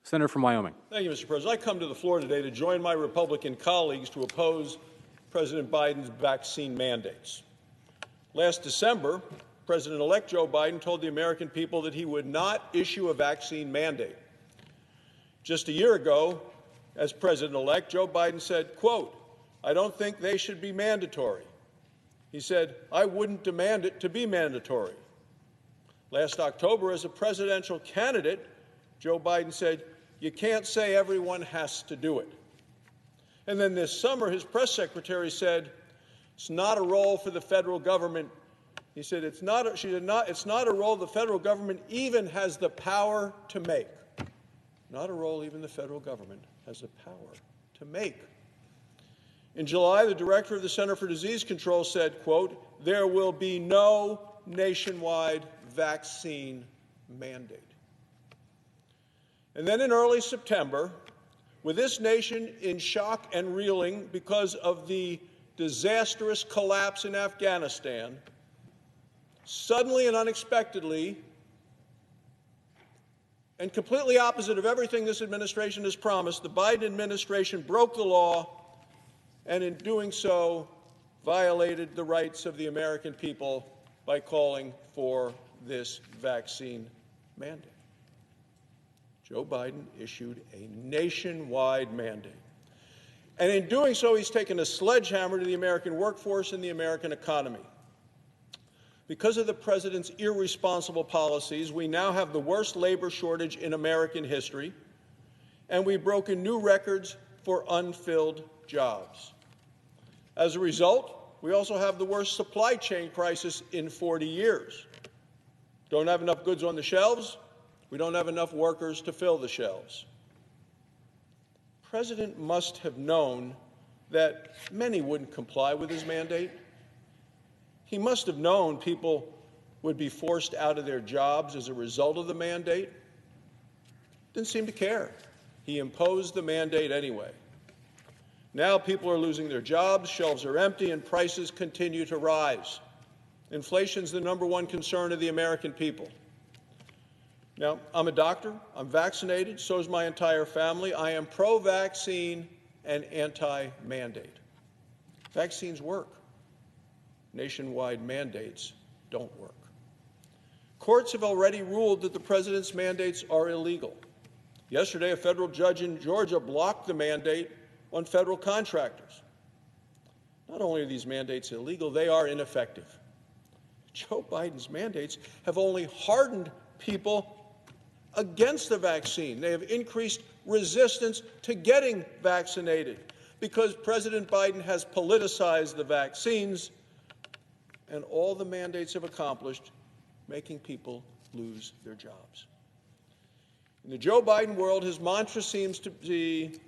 Senator from Wyoming. Thank you, Mr. President. I come to the floor today to join my Republican colleagues to oppose President Biden's vaccine mandates. Last December, President-elect Joe Biden told the American people that he would not issue a vaccine mandate. Just a year ago, as President-elect, Joe Biden said, quote, "I don't think they should be mandatory." He said, "I wouldn't demand it to be mandatory." Last October, as a presidential candidate, Joe Biden said, "You can't say everyone has to do it." And then this summer, his press secretary said, "It's not a role for the federal government." He said, it's not a role the federal government even has the power to make. Not a role even the federal government has the power to make. In July, the director of the Center for Disease Control said, quote, "There will be no nationwide vaccine mandate." And then in early September, with this nation in shock and reeling because of the disastrous collapse in Afghanistan, suddenly and unexpectedly, and completely opposite of everything this administration has promised, the Biden administration broke the law and in doing so violated the rights of the American people by calling for this vaccine mandate. Joe Biden issued a nationwide mandate. And in doing so, he's taken a sledgehammer to the American workforce and the American economy. Because of the president's irresponsible policies, we now have the worst labor shortage in American history, and we've broken new records for unfilled jobs. As a result, we also have the worst supply chain crisis in 40 years. Don't have enough goods on the shelves. We don't have enough workers to fill the shelves. The president must have known that many wouldn't comply with his mandate. He must have known people would be forced out of their jobs as a result of the mandate. Didn't seem to care. He imposed the mandate anyway. Now people are losing their jobs, shelves are empty, and prices continue to rise. Inflation's the #1 concern of the American people. Now, I'm a doctor. I'm vaccinated. So is my entire family. I am pro-vaccine and anti-mandate. Vaccines work. Nationwide mandates don't work. Courts have already ruled that the president's mandates are illegal. Yesterday, a federal judge in Georgia blocked the mandate on federal contractors. Not only are these mandates illegal, they are ineffective. Joe Biden's mandates have only hardened people against the vaccine. They have increased resistance to getting vaccinated because President Biden has politicized the vaccines, and all the mandates have accomplished making people lose their jobs. In the Joe Biden world, his mantra seems to be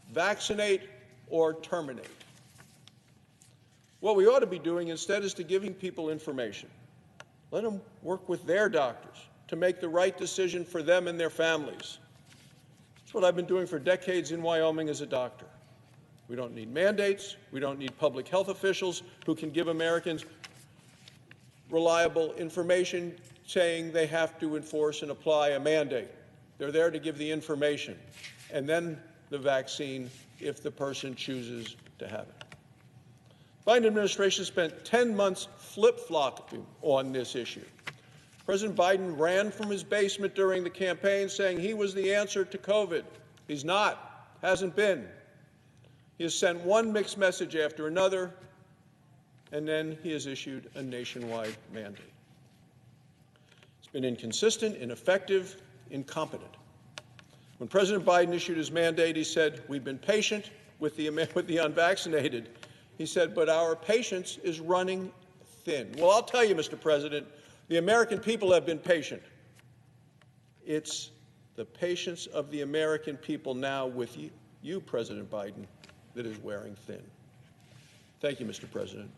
vaccinate or terminate. What we ought to be doing instead is to giving people information. Let them work with their doctors to make the right decision for them and their families. That's what I've been doing for decades in Wyoming as a doctor. We don't need mandates. We don't need public health officials who can give Americans reliable information saying they have to enforce and apply a mandate. They're there to give the information and then the vaccine if the person chooses to have it. The Biden administration spent 10 months flip-flopping on this issue. President Biden ran from his basement during the campaign saying he was the answer to COVID. He's not, hasn't been. He has sent one mixed message after another, and then he has issued a nationwide mandate. It's been inconsistent, ineffective, incompetent. When President Biden issued his mandate, he said, "We've been patient with the unvaccinated." He said, "But our patience is running thin." Well, I'll tell you, Mr. President, the American people have been patient. It's the patience of the American people now with you, President Biden, that is wearing thin. Thank you, Mr. President.